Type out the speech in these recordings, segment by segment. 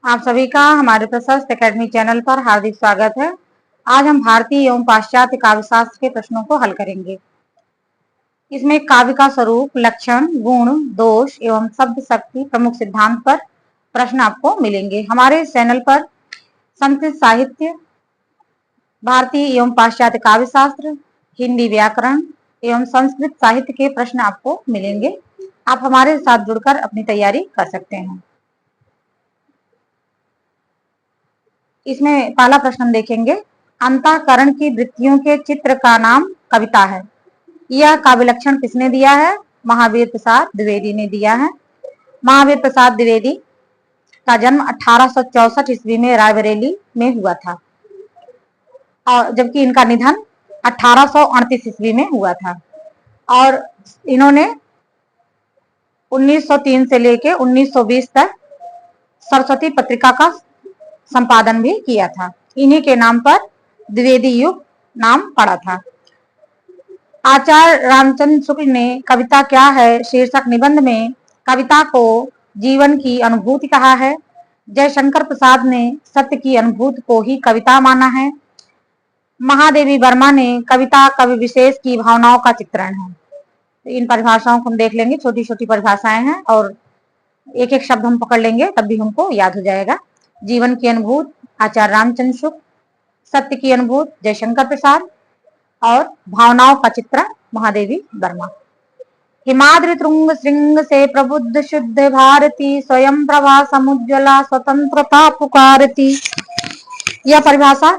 आप सभी का हमारे प्रशस्त एकेडमी चैनल पर हार्दिक स्वागत है। आज हम भारतीय एवं पाश्चात्य काव्य शास्त्र के प्रश्नों को हल करेंगे। इसमें काव्य का स्वरूप, लक्षण, गुण, दोष एवं शब्द शक्ति प्रमुख सिद्धांत पर प्रश्न आपको मिलेंगे। हमारे चैनल पर संस्कृत साहित्य, भारतीय एवं पाश्चात्य काव्य शास्त्र, हिंदी व्याकरण एवं संस्कृत साहित्य के प्रश्न आपको मिलेंगे। आप हमारे साथ जुड़कर अपनी तैयारी कर सकते हैं। इसमें पहला प्रश्न हम देखेंगे, अंतःकरण की वृत्तियों के चित्र का नाम कविता है। यह काव्य लक्षण किसने दिया है? महावीर प्रसाद द्विवेदी ने दिया है। महावीर प्रसाद द्विवेदी का जन्म 1864 ईस्वी में रायबरेली में हुआ था, और जबकि इनका निधन 1838 ईस्वी में हुआ था। और इन्होंने 1903 से लेकर 1920 तक सरस्वती पत्रिका का संपादन भी किया था। इन्हीं के नाम पर द्विवेदी युग नाम पड़ा था। आचार्य रामचंद्र शुक्ल ने कविता क्या है शीर्षक निबंध में कविता को जीवन की अनुभूति कहा है। जयशंकर प्रसाद ने सत्य की अनुभूति को ही कविता माना है। महादेवी वर्मा ने कविता कवि विशेष की भावनाओं का चित्रण है। तो इन परिभाषाओं को हम देख लेंगे, छोटी छोटी परिभाषाएं हैं और एक एक शब्द हम पकड़ लेंगे तब भी हमको याद हो जाएगा। जीवन की अनुभूत आचार्य रामचंद्र शुक्ल, सत्य की अनुभूत जयशंकर प्रसाद और भावनाओं का चित्रण महादेवी वर्मा। हिमाद्रि तुंग श्रृंग से प्रबुद्ध शुद्ध भारती, स्वयं प्रभा समुज्ज्वला स्वतंत्रता पुकारती। यह परिभाषा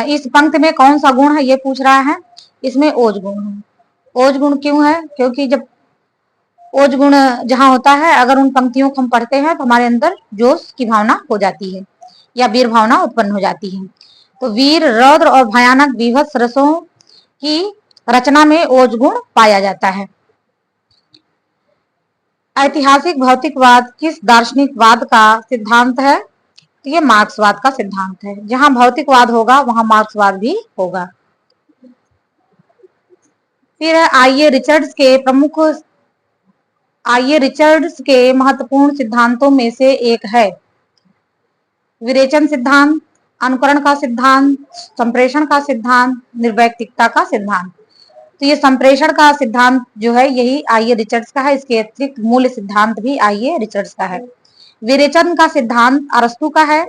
इस पंक्ति में कौन सा गुण है ये पूछ रहा है। इसमें ओज गुण है। ओज गुण क्यों है? क्योंकि जब ओज गुण जहां होता है, अगर उन पंक्तियों को हम पढ़ते हैं तो हमारे अंदर जोश की भावना हो जाती है या वीर भावना उत्पन्न हो जाती है। तो वीर, रौद्र और भयानक विभत्स रसों की रचना में ओज गुण पाया जाता है। ऐतिहासिक भौतिकवाद किस दार्शनिकवाद का सिद्धांत है? तो ये मार्क्सवाद का सिद्धांत है। जहां भौतिकवाद होगा वहां मार्क्सवाद भी होगा। फिर आइए रिचर्ड्स के महत्वपूर्ण सिद्धांतों में से एक है विरेचन सिद्धांत, अनुकरण का सिद्धांत, संप्रेषण का सिद्धांत, निर्वैयक्तिकता का सिद्धांत। तो ये संप्रेषण का सिद्धांत जो है यही आइए रिचर्ड्स का है। इसके अतिरिक्त मूल सिद्धांत भी आइए रिचर्ड्स का है। विरेचन का सिद्धांत अरस्तु का है,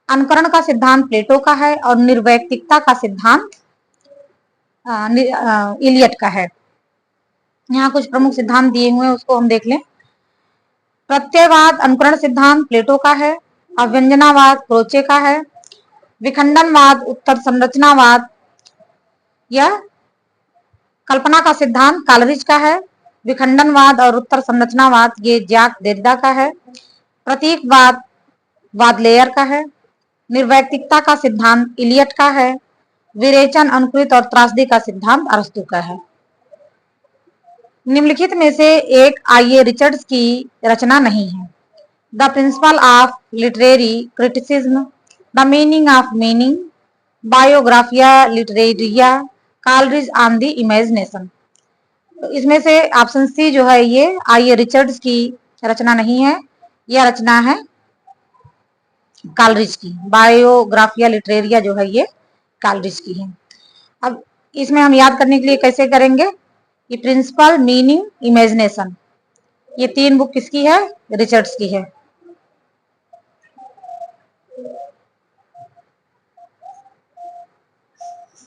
अनुकरण का सिद्धांत प्लेटो का है और निर्वैयक्तिकता का सिद्धांत इलियट का है। यहाँ कुछ प्रमुख सिद्धांत दिए हुए हैं, उसको हम देख लें। प्रत्ययवाद अनुकरण सिद्धांत प्लेटो का है, अव्यंजनावाद क्रोचे का है, विखंडनवाद उत्तर संरचनावाद या कल्पना का सिद्धांत कालरिज का है, विखंडनवाद और उत्तर संरचनावाद ये जैक देरिडा का है, प्रतीकवाद वादलेयर का है, निर्वैयक्तिकता का सिद्धांत इलियट का है, विरेचन, अनुकृत और त्रासदी का सिद्धांत अरस्तु का है। निम्नलिखित में से एक आइए रिचर्ड्स की रचना नहीं है। The principle of literary criticism, the meaning of meaning, Biographia Literaria, Coleridge on the imagination. तो इसमें से ऑप्शन सी जो है ये आइए रिचर्ड्स की रचना नहीं है। यह रचना है कालरिज की। बायोग्राफिया लिटरेरिया जो है ये कालरिज की है। अब इसमें हम याद करने के लिए कैसे करेंगे? ये प्रिंसिपल, मीनिंग, इमेजिनेशन, ये तीन बुक किसकी है? रिचर्ड्स की है।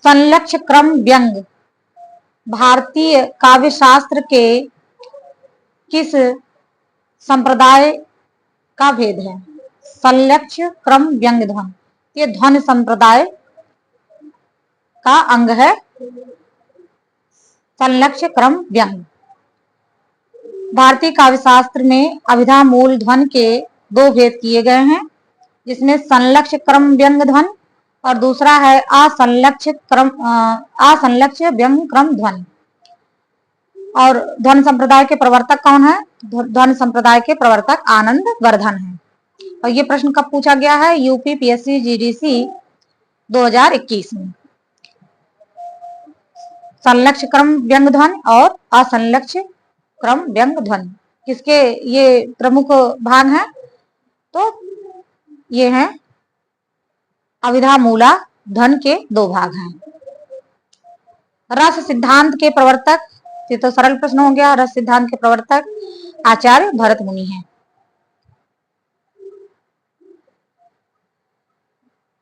संलक्ष्य क्रम व्यंग भारतीय काव्य शास्त्र के किस संप्रदाय का भेद है? संलक्ष्य क्रम व्यंग ध्वन, ये ध्वन संप्रदाय का अंग है। संलक्ष्य क्रम व्यंग भारतीय काव्य शास्त्र में अभिधा मूल ध्वन के दो भेद किए गए हैं, जिसमें संलक्ष्य क्रम व्यंग ध्वन और दूसरा है असंलक्ष्य व्यंग क्रम ध्वन। और ध्वन संप्रदाय के प्रवर्तक कौन है? ध्वन संप्रदाय के प्रवर्तक आनंद वर्धन है। और ये प्रश्न कब पूछा गया है? यूपी पीएससी जीडीसी 2021 में। संलक्ष्य क्रम व्यंग ध्वन और असंलक्ष्य क्रम व्यंग ध्वन किसके ये प्रमुख भाग हैं? तो ये हैं अविधा मूला धन के 2 भाग हैं। रस सिद्धांत के प्रवर्तक, ये तो सरल प्रश्न हो गया। रस सिद्धांत के प्रवर्तक आचार्य भरत मुनि हैं।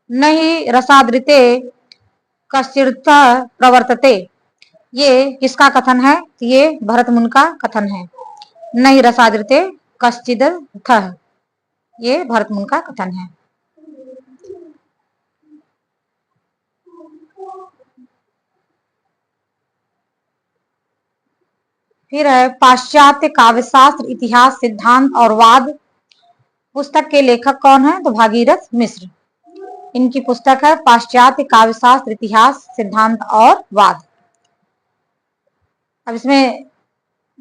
नहीं रसादृते कश्चित् प्रवर्तते, ये किसका कथन है? ये भरत मुनि का कथन है। नहीं रसादृते कश्चिद, ये भरत मुनि का कथन है। फिर है पाश्चात्य काव्यशास्त्र इतिहास सिद्धांत और वाद, पुस्तक के लेखक कौन है? तो भागीरथ मिश्र। इनकी पुस्तक है पाश्चात्य काव्यशास्त्र इतिहास सिद्धांत और वाद। अब इसमें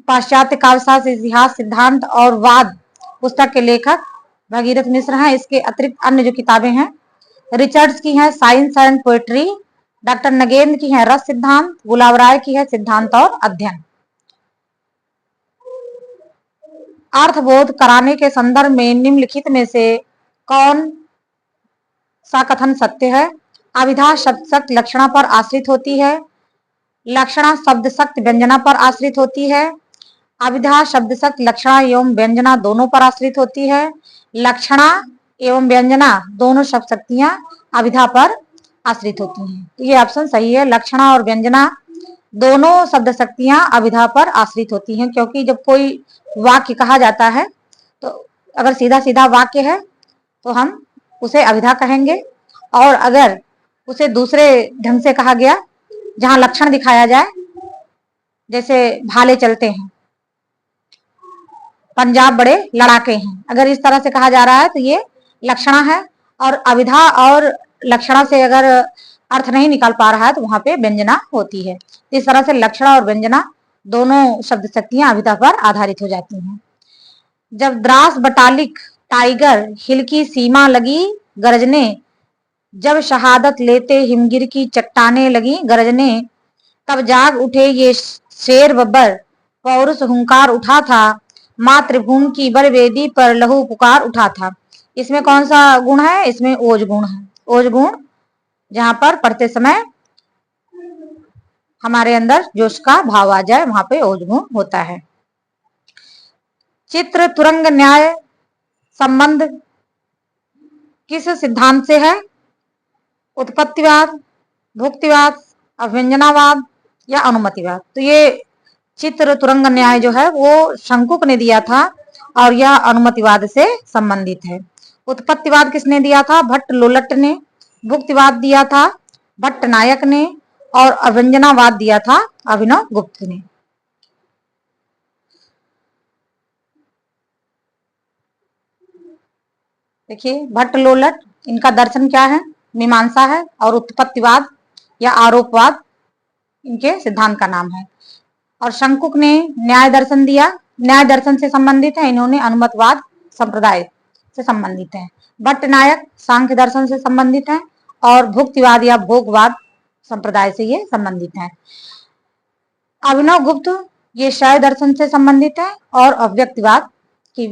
पाश्चात्य काव्यशास्त्र इतिहास सिद्धांत और वाद पुस्तक के लेखक भागीरथ मिश्र हैं। इसके अतिरिक्त अन्य जो किताबें हैं, रिचर्ड्स की है science and poetry, doctor Nagendra की है रस सिद्धांत, गुलाब राय की है सिद्धांत और अध्ययन। अर्थबोध कराने के संदर्भ में निम्नलिखित में से कौन सा कथन सत्य है? अभिधा शब्द शक्त लक्षणा पर आश्रित होती है, लक्षणा शब्द शक्त व्यंजना पर आश्रित होती है, अभिधा शब्द शक्त लक्षणा एवं व्यंजना दोनों पर आश्रित होती है, लक्षणा एवं व्यंजना दोनों शब्द शक्तियां अभिधा पर आश्रित होती हैं। तो ये ऑप्शन सही है, लक्षणा और व्यंजना दोनों शब्द शक्तियां अभिधा पर आश्रित होती हैं। क्योंकि जब कोई वाक्य कहा जाता है तो अगर सीधा सीधा वाक्य है तो हम उसे अभिधा कहेंगे, और अगर उसे दूसरे ढंग से कहा गया जहां लक्षण दिखाया जाए, जैसे भाले चलते हैं, पंजाब बड़े लड़ाके हैं, अगर इस तरह से कहा जा रहा है तो ये लक्षणा है। और अभिधा और लक्षणा से अगर अर्थ नहीं निकाल पा रहा है तो वहां पे व्यंजना होती है। इस तरह से लक्षणा और व्यंजना दोनों शब्द शक्तियां अभिधा पर आधारित हो जाती हैं। जब द्रास बटालिक टाइगर हिल की सीमा लगी गरजने, जब शहादत लेते हिमगिर की चट्टाने लगी गरजने, तब जाग उठे ये शेर बब्बर, पौरुष हुंकार उठा था, माँ त्रिभुवन की बरवेदी पर लहू पुकार उठा था। इसमें कौन सा गुण है? इसमें ओज गुण है। ओज गुण जहां पर पढ़ते समय हमारे अंदर जोश का भाव आ जाए, वहां पे ओज गुण होता है। चित्र तुरंग न्याय संबंध किस सिद्धांत से है? उत्पत्तिवाद, भुक्तिवाद, अभ्यंजनावाद या अनुमतिवाद। तो ये चित्र तुरंग न्याय जो है वो शंकुक ने दिया था और यह अनुमतिवाद से संबंधित है। उत्पत्तिवाद किसने दिया था? भट्ट लोलट ने। भुक्तिवाद दिया था भट्ट नायक ने, और अभ्यंजनावाद दिया था अभिनव गुप्त ने। देखिए भट्ट लोलट, इनका दर्शन क्या है? मीमांसा है, और उत्पत्तिवाद या आरोपवाद इनके सिद्धांत का नाम है। और शंकुक ने न्याय दर्शन दिया, न्याय दर्शन से संबंधित है। इन्होंने अनुमतवाद संप्रदाय से संबंधित है। भट्ट नायक सांख्य दर्शन से संबंधित है, और भुक्तिवाद या भोगवाद संप्रदाय से ये संबंधित है। अभिनव गुप्त ये शैव दर्शन से संबंधित है, और अव्यक्तवाद की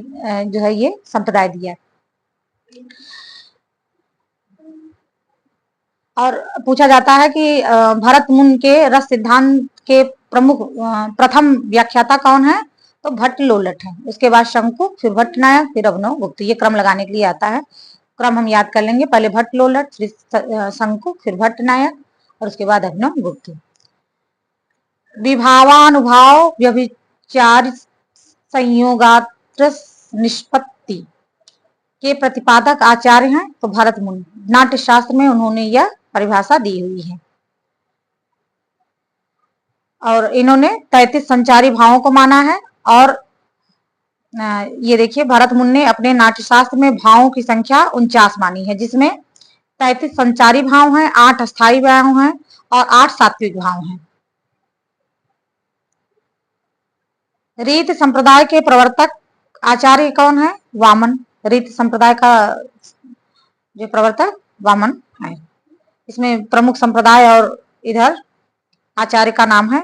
जो है ये संप्रदाय दिया। और पूछा जाता है कि भरत मुनि के रस सिद्धांत के प्रमुख प्रथम व्याख्याता कौन है? तो भट्ट लोलट है। उसके बाद शंकुक, फिर भट्ट नायक, फिर अभिनव गुप्त। ये क्रम लगाने के लिए आता है, क्रम हम याद कर लेंगे। पहले भट्ट लोलट, फिर शंकुक, फिर भट्ट नायक, और उसके बाद अभिनव गुप्त। विभावानुभाव व्यभिचार संयोगात्र निष्पत्ति के प्रतिपादक आचार्य हैं तो भरत मुनि। नाट्य शास्त्र में उन्होंने यह परिभाषा दी हुई है। और इन्होंने 33 संचारी भावों को माना है। और ये देखिए भरत मुनि ने अपने नाट्य शास्त्र में भावों की संख्या 49 मानी है, जिसमें 33 संचारी भाव हैं, 8 अस्थायी भाव हैं और 8 सात्विक भाव हैं। रीत संप्रदाय के प्रवर्तक आचार्य कौन है? वामन। रीत संप्रदाय का जो प्रवर्तक वामन है। इसमें प्रमुख संप्रदाय और इधर आचार्य का नाम है।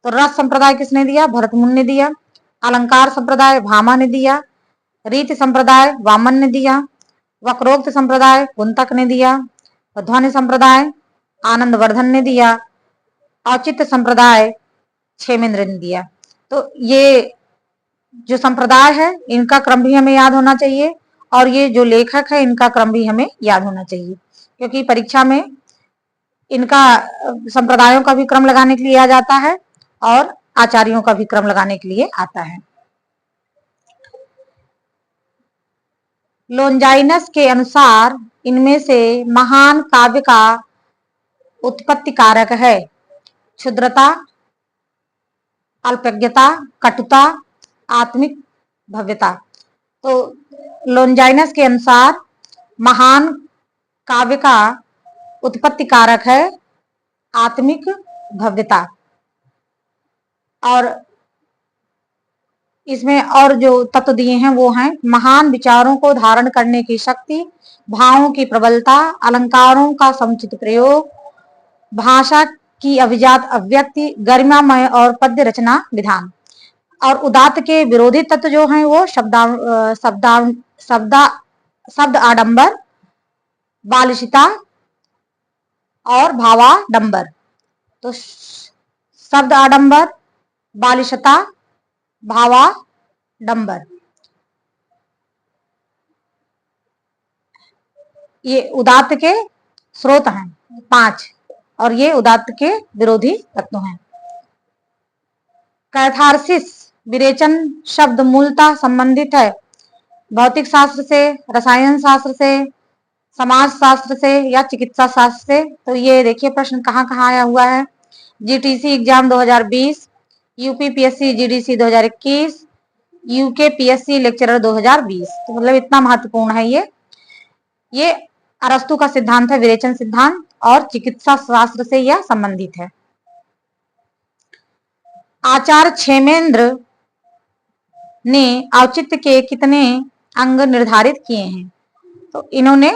तो रस संप्रदाय किसने दिया? भरत मुनि ने दिया। अलंकार संप्रदाय भामा ने दिया। रीति संप्रदाय वामन ने दिया, वक्रोक्त संप्रदाय कुंतक ने दिया, ध्वनि संप्रदाय आनंदवर्धन ने दिया, औचित्य संप्रदाय क्षेमेंद्र ने दिया। तो ये जो संप्रदाय है इनका क्रम भी हमें याद होना चाहिए और ये जो लेखक है इनका क्रम भी हमें याद होना चाहिए, क्योंकि परीक्षा में इनका संप्रदायों का भी क्रम लगाने के लिए आ जाता है और आचार्यों का भी क्रम लगाने के लिए आता है। लोंजाइनस के अनुसार इनमें से महान काव्य का उत्पत्ति कारक है क्षुद्रता, अल्पज्ञता, कटुता, आत्मिक भव्यता। तो लोंजाइनस के अनुसार महान काव्य का उत्पत्ति कारक है आत्मिक भव्यता। और इसमें और जो तत्व दिए हैं वो हैं महान विचारों को धारण करने की शक्ति, भावों की प्रबलता, अलंकारों का समुचित प्रयोग, भाषा की अभिजात अभिव्यक्ति, गरिमामय और पद्य रचना विधान। और उदात्त के विरोधी तत्व जो हैं वो शब्द आडंबर, बालिशिता और भावाडंबर। तो शब्द आडंबर, बालिशता, भावाडंबर, ये उदात्त के स्रोत हैं 5 और ये उदात्त के विरोधी तत्व हैं। कैथारसिस विरेचन शब्द मूलतः संबंधित है भौतिक शास्त्र से, रसायन शास्त्र से, समाज शास्त्र से या चिकित्सा शास्त्र से। तो ये देखिए प्रश्न कहाँ कहाँ आया हुआ है। GTC exam 2020, UPPSC GDC 2021, UKPSC lecturer 2020। तो मतलब इतना महत्वपूर्ण है ये अरस्तु का सिद्धांत है विरेचन सिद्धांत और चिकित्सा शास्त्र से यह संबंधित है। आचार्य क्षेमेंद्र ने औचित्य के कितने अंग निर्धारित किए हैं? तो इन्होंने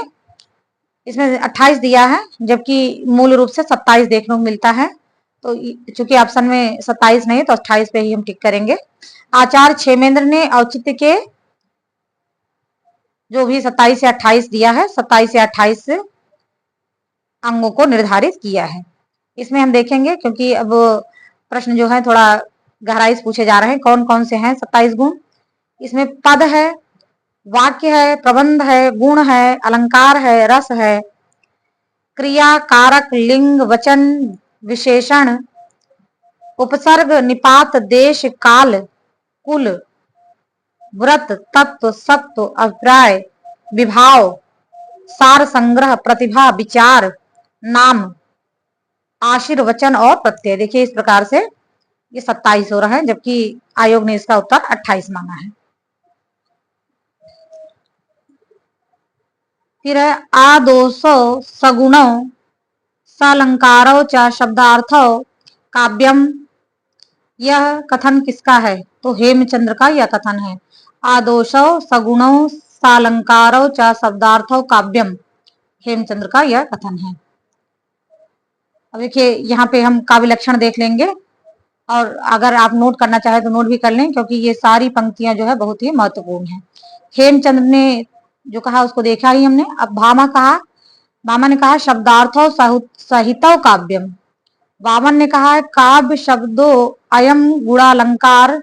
इसमें 28 दिया है, जबकि मूल रूप से 27 देखने को मिलता है। तो चूंकि ऑप्शन में 27 नहीं है तो 28 पे ही हम टिक करेंगे। आचार्य क्षेमेंद्र ने औचित्य के जो भी 27 या 28 दिया है, 27 या 28 अंगों को निर्धारित किया है। इसमें हम देखेंगे क्योंकि अब प्रश्न जो है थोड़ा गहराई से पूछे जा रहे हैं कौन कौन से हैं 27 गुण। इसमें पद है, वाक्य है, प्रबंध है, गुण है, अलंकार है, रस है, क्रिया, कारक, लिंग, वचन, विशेषण, उपसर्ग, निपात, देश, काल, कुल, व्रत, तत्व, सत्व, अभिप्राय, विभाव, सार, संग्रह, प्रतिभा, विचार, नाम, आशीर्वचन और प्रत्यय। देखिए इस प्रकार से ये 27 हो रहा है, जबकि आयोग ने इसका उत्तर 28 मांगा है। फिर है आदोषो सगुणो सालंकारो च शब्दार्थो काव्यम। यह कथन किसका है? तो हेमचंद्र का यह कथन है। आदोषो सगुणो सालंकारो च शब्दार्थो काव्यम, हेमचंद्र का यह कथन है। अब देखिए यहाँ पे हम काव्य लक्षण देख लेंगे और अगर आप नोट करना चाहे तो नोट भी कर लें, क्योंकि ये सारी पंक्तियां जो है बहुत ही महत्वपूर्ण है। हेमचंद्र ने जो कहा उसको देखा ही हमने। अब भामा ने कहा शब्दार्थो सहितो काव्यम। वामन ने कहा है काव्य शब्दो अयम गुणालंकार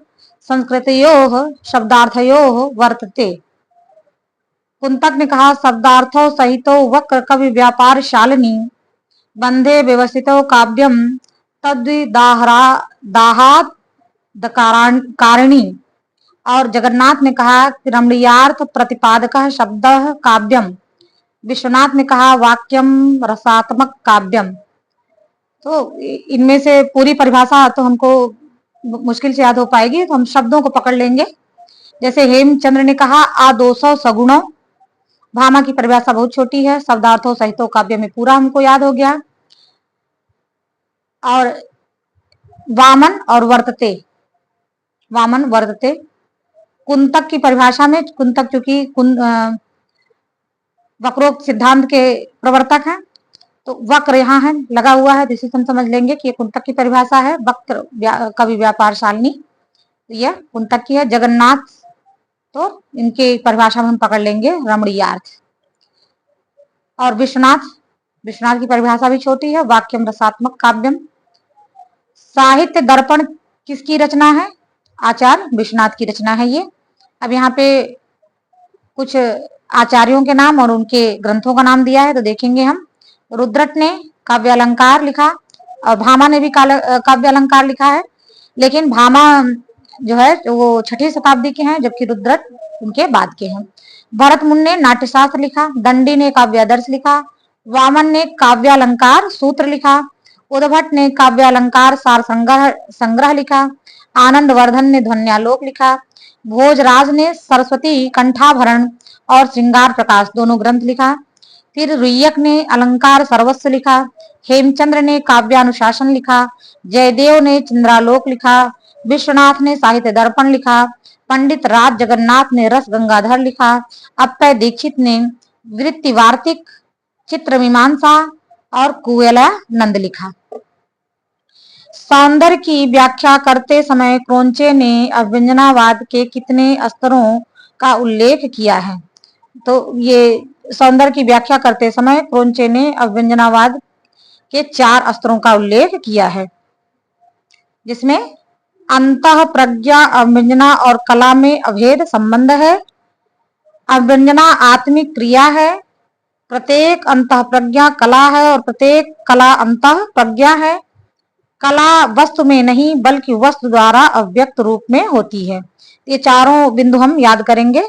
संस्कृतयोः शब्दार्थयोः वर्तते। कुंतक ने कहा शब्दार्थो सहितो वक्र कवि व्यापार शालिनी बंधे व्यवस्थितो काव्यम तद्विदाहात कारिणी। और जगन्नाथ ने कहा रमणीयार्थ प्रतिपादक शब्द काव्यम। विश्वनाथ ने कहा वाक्यम रसात्मक काव्यम। तो इनमें से पूरी परिभाषा तो हमको मुश्किल से याद हो पाएगी, तो हम शब्दों को पकड़ लेंगे। जैसे हेमचंद्र ने कहा आदोषो सगुणों, भामा की परिभाषा बहुत छोटी है, शब्दार्थों सहितो काव्य में पूरा हमको याद हो गया। और वामन और वर्तते, वामन वर्तते। कुंतक की परिभाषा में, कुंतक चूंकि वक्रोक्त सिद्धांत के प्रवर्तक हैं, तो वक्र यहाँ है लगा हुआ है, जिसे हम समझ लेंगे कि ये कुंतक की परिभाषा है। वक्र कवि व्यापार शालिनी, तो यह कुंतक की है। जगन्नाथ तो इनके परिभाषा में हम पकड़ लेंगे रमणीयार्थ। और विश्वनाथ, विश्वनाथ की परिभाषा भी छोटी है, वाक्यम रसात्मक काव्यम। साहित्य दर्पण किसकी रचना है? आचार्य विश्वनाथ की रचना है ये। अब यहाँ पे कुछ आचार्यों के नाम और उनके ग्रंथों का नाम दिया है, तो देखेंगे हम। रुद्रट ने काव्य अलंकार लिखा और भामा ने भी काव्य अलंकार लिखा है, लेकिन भामा जो है वो 6वीं शताब्दी के हैं, जबकि रुद्रट उनके बाद के हैं। भरत मुनि ने नाट्यशास्त्र लिखा, दंडी ने काव्यादर्श लिखा, वामन ने काव्यालंकार सूत्र लिखा, उद्भट ने काव्यालंकार सार संग्रह लिखा, आनंद वर्धन ने ध्वन्यालोक लिखा, भोजराज ने सरस्वती कंठाभरण और श्रृंगार प्रकाश दोनों ग्रंथ लिखा। फिर रुय्यक ने अलंकार सर्वस्व लिखा, हेमचंद्र ने काव्यानुशासन लिखा, जयदेव ने चंद्रालोक लिखा, विश्वनाथ ने साहित्य दर्पण लिखा, पंडित राज जगन्नाथ ने रस गंगाधर लिखा, अप्पय दीक्षित ने वृत्तिवार्तिक, चित्र मीमांसा और कुवलयानंद लिखा। सौंदर्य की व्याख्या करते समय क्रोंचे ने अभ्यंजनावाद के कितने स्तरों का उल्लेख किया है? तो ये सौंदर्य की व्याख्या करते समय क्रोंचे ने अभ्यंजनावाद के 4 स्तरों का उल्लेख किया है, जिसमें अंतः प्रज्ञा, अभ्यंजना और कला में अभेद संबंध है। अभ्यंजना आत्मिक क्रिया है, प्रत्येक अंतः प्रज्ञा कला है और प्रत्येक कला अंतः प्रज्ञा है। कला वस्तु में नहीं बल्कि वस्तु द्वारा अव्यक्त रूप में होती है। ये चारों बिंदु हम याद करेंगे,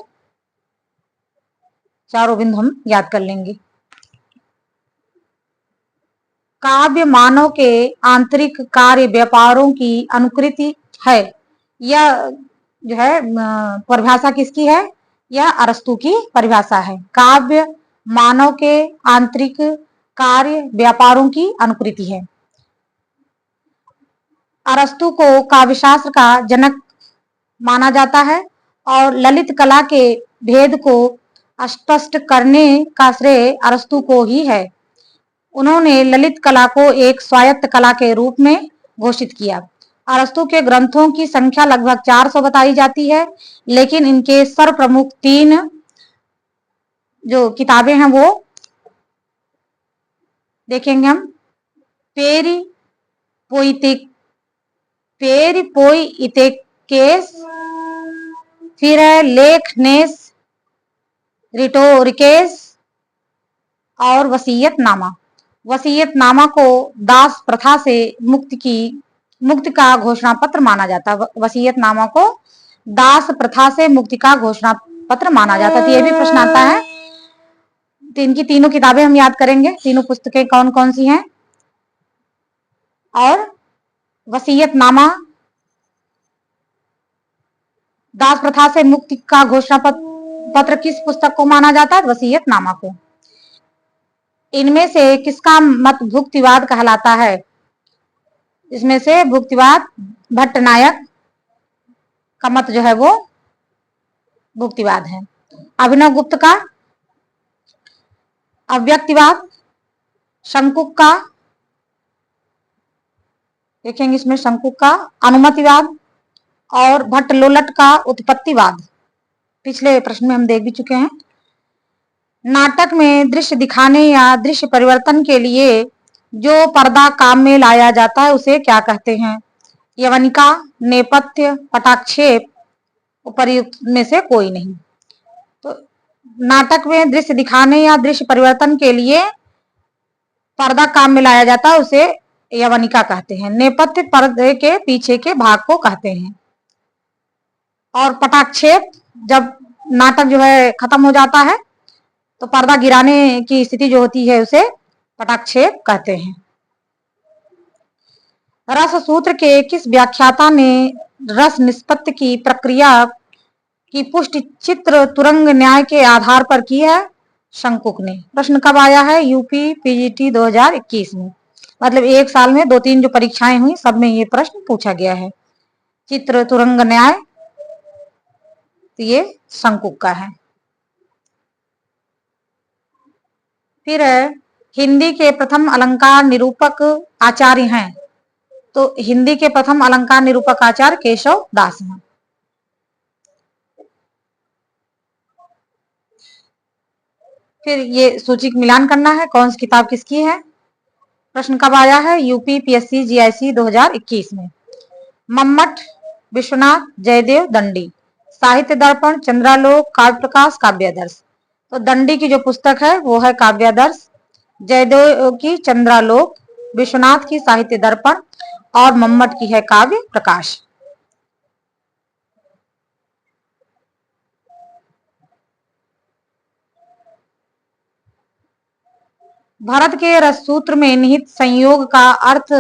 चारों बिंदु हम याद कर लेंगे। काव्य मानव के आंतरिक कार्य व्यापारों की अनुकृति है। यह जो है परिभाषा किसकी है? यह अरस्तु की परिभाषा है। काव्य मानव के आंतरिक कार्य व्यापारों की अनुकृति है। अरस्तु को काव्यशास्त्र का जनक माना जाता है और ललित कला के भेद को स्पष्ट करने का श्रेय अरस्तु को ही है। उन्होंने ललित कला को एक स्वायत्त कला के रूप में घोषित किया। अरस्तु के ग्रंथों की संख्या लगभग 400 बताई जाती है, लेकिन इनके सर्वप्रमुख 3 जो किताबें हैं वो देखेंगे हम। पेरी पोइटिकेस, फिर है लेखनेस रिटोरिकेस और वसीयतनामा। वसीयतनामा को दास प्रथा से मुक्ति का घोषणा पत्र माना जाता। वसीयतनामा को दास प्रथा से मुक्ति का घोषणा पत्र माना जाता। तो ये भी प्रश्न आता है। तो इनकी तीनों किताबें हम याद करेंगे, तीनों पुस्तकें कौन कौन सी हैं। और वसीयतनामा दास प्रथा से मुक्ति का घोषणा पत्र किस पुस्तक को माना जाता है? वसीयतनामा को। इनमें से किसका मत भुक्तिवाद कहलाता है? इसमें से भुक्तिवाद भट्टनायक का मत जो है वो भुक्तिवाद है। अभिनव गुप्त का अव्यक्तिवाद, शंकुक का देखेंगे इसमें शंकुक का अनुमतिवाद और भट्टलोलट का उत्पत्तिवाद। पिछले प्रश्न में हम देख भी चुके हैं। नाटक में दृश्य दिखाने या दृश्य परिवर्तन के लिए जो पर्दा काम में लाया जाता है उसे क्या कहते हैं? यवनिका, नेपथ्य, पटाक्षेप, उपर्युक्त में से कोई नहीं। तो नाटक में दृश्य दिखाने या दृश्य परिवर्तन के लिए पर्दा काम में लाया जाता है उसे यवनिका कहते हैं। नेपथ्य पर्दे के पीछे के भाग को कहते हैं। और पटाक्षेप, जब नाटक जो है खत्म हो जाता है तो पर्दा गिराने की स्थिति जो होती है उसे पटाक्षेप कहते हैं। रस सूत्र के किस व्याख्याता ने रस निष्पत्ति की प्रक्रिया की पुष्टि चित्र तुरंग न्याय के आधार पर की है? शंकुक ने। प्रश्न कब आया है? यूपी पीजीटी 2021 में। मतलब एक साल में 2-3 जो परीक्षाएं हुई सब में ये प्रश्न पूछा गया है। चित्र तुरंग न्याय, तो ये शंकुक का है। फिर हिंदी के प्रथम अलंकार निरूपक आचार्य हैं। तो हिंदी के प्रथम अलंकार निरूपक आचार्य केशव दास हैं। फिर ये सूची मिलान करना है कौन सी किताब किसकी है। प्रश्न कब आया है? यूपी पीएससी जीआईसी 2021 में। मम्मट, विश्वनाथ, जयदेव, दंडी। साहित्य दर्पण, चंद्रालोक, काव्य प्रकाश, काव्यादर्श। तो दंडी की जो पुस्तक है वो है काव्यादर्श, जयदेव की चंद्रालोक, विश्वनाथ की साहित्य दर्पण और मम्मट की है काव्य प्रकाश। भरत के रस सूत्र में निहित संयोग का अर्थ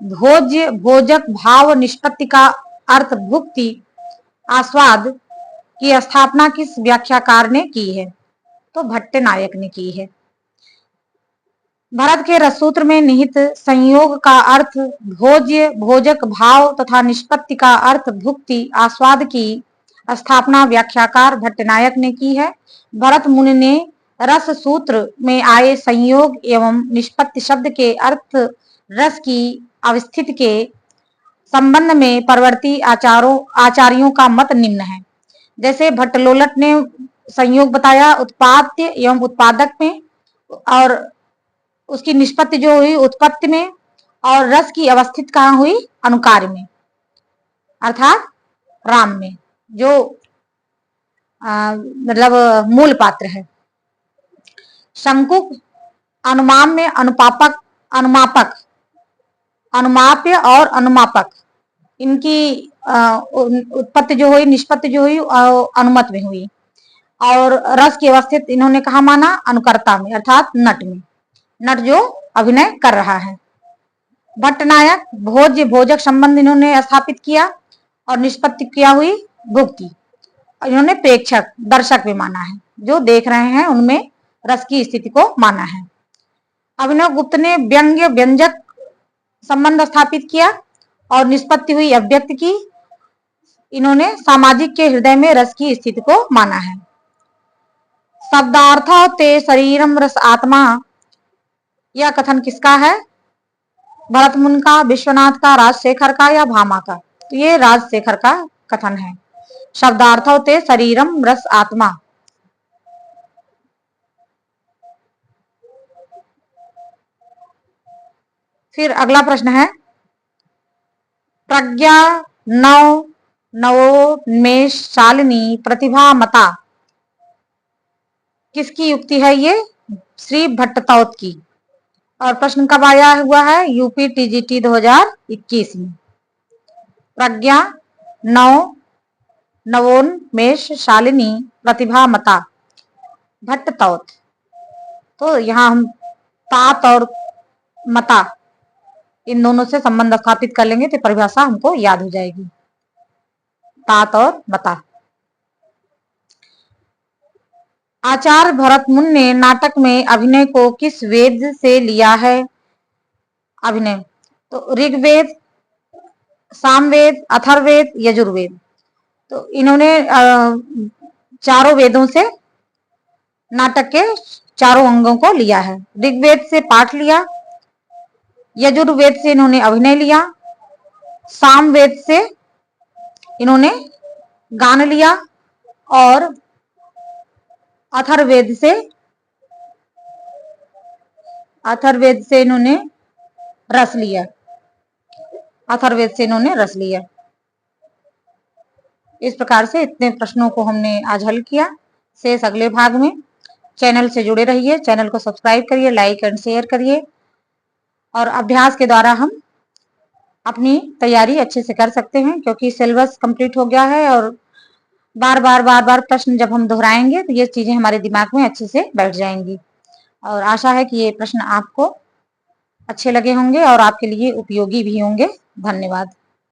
भोज्य, भोजक, भाव, निष्पत्ति का अर्थ भुक्ति, आस्वाद की स्थापना किस व्याख्याकार ने की है? तो भट्टनायक ने की है। भरत के रससूत्र में निहित संयोग का अर्थ भोज्य, भोजक, भाव तथा निष्पत्ति का अर्थ भुक्ति, आस्वाद की स्थापना व्याख्याकार भट्टनायक ने की है। भरत मुनि ने रस सूत्र में आए संयोग एवं निष्पत्ति शब्द के अर्थ रस की अवस्थिति के संबंध में परवर्ती आचार्यों का मत निम्न है। जैसे भट्टलोलट ने संयोग बताया उत्पाद्य एवं उत्पादक में, और उसकी निष्पत्ति जो हुई उत्पत्ति में, और रस की अवस्थित कहाँ हुई? अनुकार में, अर्थात राम में, जो मतलब मूल पात्र है। शंकुक अनुमान में अनुपापक, अनुमापक, अनुमाप्य और अनुमापक, इनकी उत्पत्ति जो हुई, निष्पत्ति जो हुई अनुमत में हुई, और रस की अवस्थित इन्होंने कहा माना? अनुकर्ता में, अर्थात नट में, नट जो अभिनय कर रहा है। भट्टनायक भोज्य, भोजक संबंध इन्होंने स्थापित किया और निष्पत्ति किया हुई भुक्ति। इन्होंने प्रेक्षक, दर्शक भी माना है, जो देख रहे हैं उनमें रस की स्थिति को माना है। अभिनव गुप्त ने व्यंग्य, व्यंजक संबंध स्थापित किया और निष्पत्ति हुई अव्यक्त की। इन्होंने सामाजिक के हृदय में रस की स्थिति को माना है। शब्दार्थ ते शरीरम रस आत्मा, यह कथन किसका है? भरत मुनि का, विश्वनाथ का, राजशेखर का या भामा का? तो ये राजशेखर का कथन है। शब्दार्थ ते शरीरम रस आत्मा। फिर अगला प्रश्न है प्रज्ञा नवोन्मेष शालिनी प्रतिभा मता, किसकी युक्ति है ये? श्री भट्टतौत की। और प्रश्न कब आया हुआ है? यूपी टीजीटी 2021 में। प्रज्ञा नवोन्मेष शालिनी प्रतिभा मता, भट्टतौत। तो यहाँ हम तात और मता इन दोनों से संबंध स्थापित कर लेंगे तो परिभाषा हमको याद हो जाएगी, तात और मता। आचार्य भरत मुनि ने नाटक में अभिनय को किस वेद से लिया है? अभिनय तो ऋग्वेद, सामवेद, अथर्ववेद, यजुर्वेद। तो इन्होंने चारों वेदों से नाटक के चारों अंगों को लिया है। ऋग्वेद से पाठ लिया, यजुर्वेद से इन्होंने अभिनय लिया, सामवेद से इन्होंने गान लिया और अथर्ववेद से इन्होंने रस लिया, अथर्ववेद से इन्होंने रस लिया। इस प्रकार से इतने प्रश्नों को हमने आज हल किया। शेष अगले भाग में। चैनल से जुड़े रहिए, चैनल को सब्सक्राइब करिए, लाइक एंड शेयर करिए, और अभ्यास के द्वारा हम अपनी तैयारी अच्छे से कर सकते हैं, क्योंकि सिलेबस कंप्लीट हो गया है और बार बार प्रश्न जब हम दोहराएंगे तो ये चीजें हमारे दिमाग में अच्छे से बैठ जाएंगी। और आशा है कि ये प्रश्न आपको अच्छे लगे होंगे और आपके लिए उपयोगी भी होंगे। धन्यवाद।